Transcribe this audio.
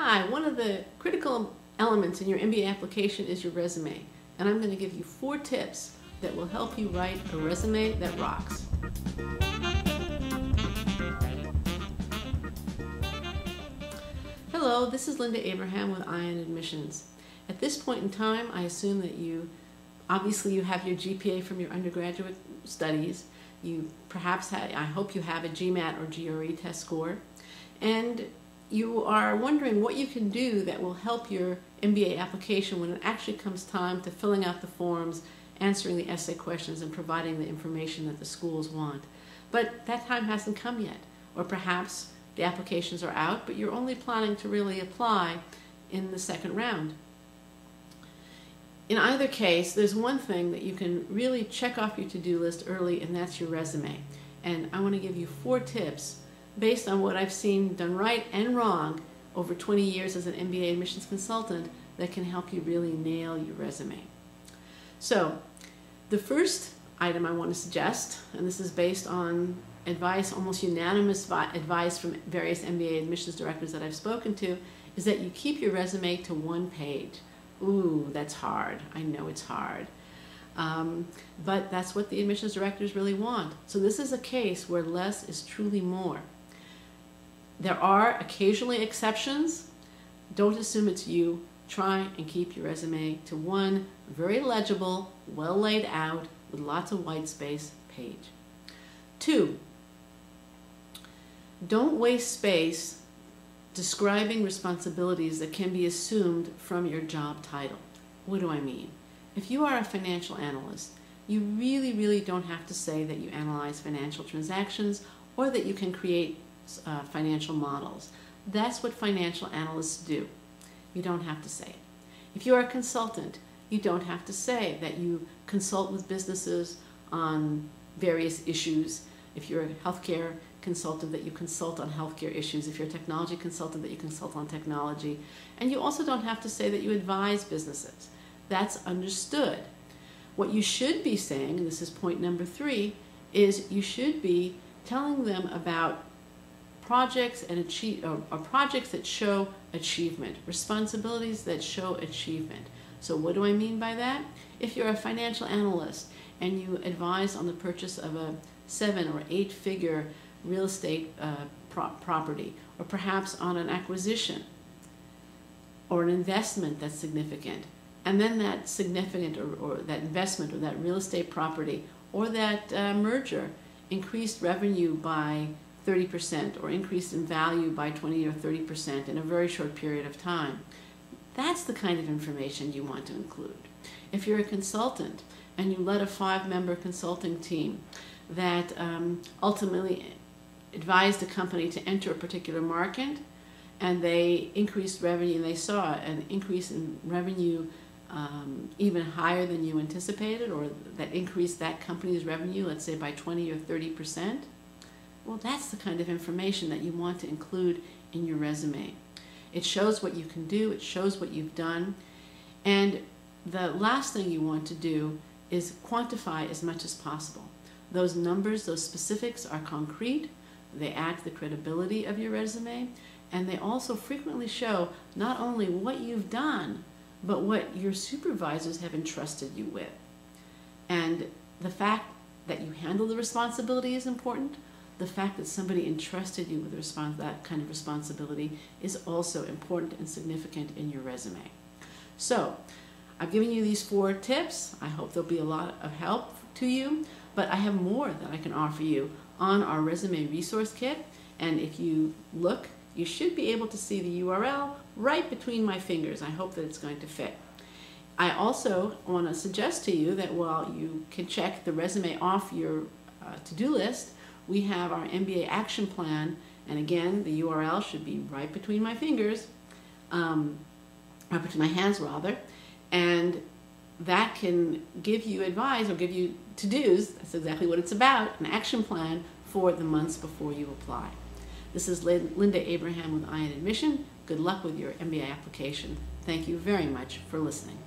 Hi, one of the critical elements in your MBA application is your resume, and I'm going to give you 4 tips that will help you write a resume that rocks. Hello, this is Linda Abraham with Ion Admissions. At this point in time, I assume that you have your GPA from your undergraduate studies. You perhaps I hope you have a GMAT or GRE test score, and you are wondering what you can do that will help your MBA application when it actually comes time to filling out the forms, answering the essay questions, and providing the information that the schools want. But that time hasn't come yet, or perhaps the applications are out, but you're only planning to really apply in the second round. In either case, there's one thing that you can really check off your to-do list early, and that's your resume. And I want to give you 4 tips based on what I've seen done right and wrong over 20 years as an MBA admissions consultant that can help you really nail your resume. So, the first item I want to suggest, and this is based on advice, almost unanimous advice from various MBA admissions directors that I've spoken to, is that you keep your resume to 1 page. Ooh, that's hard. I know it's hard. But that's what the admissions directors really want. So this is a case where less is truly more. There are occasionally exceptions. Don't assume it's you. Try and keep your resume to 1 very legible, well laid out, with lots of white space page. 2, don't waste space describing responsibilities that can be assumed from your job title. What do I mean? If you are a financial analyst, you really don't have to say that you analyze financial transactions or that you can create financial models. That's what financial analysts do. You don't have to say it. If you are a consultant, you don't have to say that you consult with businesses on various issues. If you're a healthcare consultant, that you consult on healthcare issues. If you're a technology consultant, that you consult on technology. And you also don't have to say that you advise businesses. That's understood. What you should be saying, and this is point number 3, is you should be telling them about projects and projects that show achievement, responsibilities that show achievement. So what do I mean by that? If you're a financial analyst and you advise on the purchase of a 7 or 8-figure real estate property, or perhaps on an acquisition or an investment that's significant, and then that significant or that investment or that real estate property or that merger increased revenue by 30% or increased in value by 20 or 30% in a very short period of time. That's the kind of information you want to include. If you're a consultant and you led a 5-member consulting team that ultimately advised a company to enter a particular market, and they increased revenue, and they saw an increase in revenue even higher than you anticipated, or that increased that company's revenue, let's say by 20 or 30%, well, that's the kind of information that you want to include in your resume. It shows what you can do, it shows what you've done, and the last thing you want to do is quantify as much as possible. Those numbers, those specifics are concrete, they add to the credibility of your resume, and they also frequently show not only what you've done, but what your supervisors have entrusted you with. And the fact that you handle the responsibility is important. The fact that somebody entrusted you with that kind of responsibility is also important and significant in your resume. So, I've given you these 4 tips. I hope they'll be a lot of help to you, but I have more that I can offer you on our resume resource kit, and if you look, you should be able to see the URL right between my fingers. I hope that it's going to fit. I also want to suggest to you that while you can check the resume off your to-do list, we have our MBA action plan, and again, the URL should be right between my fingers, right between my hands rather, and that can give you advice or give you to-dos. That's exactly what it's about, an action plan for the months before you apply. This is Linda Abraham with Ion Admission. Good luck with your MBA application. Thank you very much for listening.